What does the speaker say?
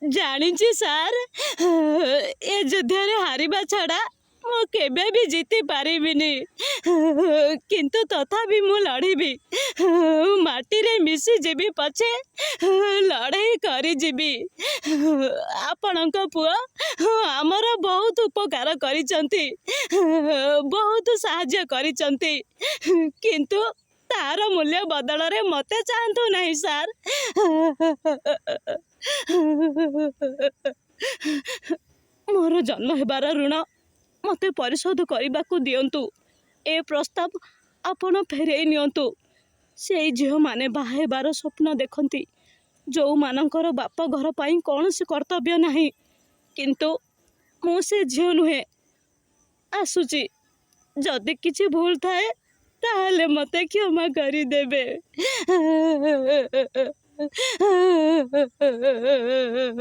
ଜାଣିଛି ସାର୍, ଏ ଯୁଦ୍ଧରେ ହାରିବା ଛଡ଼ା ମୁଁ କେବେ ବି ଜିତି ପାରିବିନି, କିନ୍ତୁ ତଥାପି ମୁଁ ଲଢ଼ିବି। ମାଟିରେ ମିଶିଯିବି ପଛେ ଲଢ଼େଇ କରିଯିବି। ଆପଣଙ୍କ ପୁଅ ଆମର ବହୁତ ଉପକାର କରିଛନ୍ତି, ବହୁତ ସାହାଯ୍ୟ କରିଛନ୍ତି, କିନ୍ତୁ ତାର ମୂଲ୍ୟ ବଦଳରେ ମୋତେ ଚାହାନ୍ତୁ ନାହିଁ ସାର୍। ମୋର ଜନ୍ମ ହେବାର ଋଣ ମୋତେ ପରିଶୋଧ କରିବାକୁ ଦିଅନ୍ତୁ। ଏ ପ୍ରସ୍ତାବ ଆପଣ ଫେରେଇ ନିଅନ୍ତୁ। ସେଇ ଝିଅମାନେ ବାହା ହେବାର ସ୍ୱପ୍ନ ଦେଖନ୍ତି, ଯେଉଁମାନଙ୍କର ବାପ ଘର ପାଇଁ କୌଣସି କର୍ତ୍ତବ୍ୟ ନାହିଁ, କିନ୍ତୁ ମୁଁ ସେ ଝିଅ ନୁହେଁ। ଆସୁଛି, ଯଦି କିଛି ଭୁଲ ଥାଏ ତାହେଲେ ମୋତେ କ୍ଷମା କରିଦେବେ।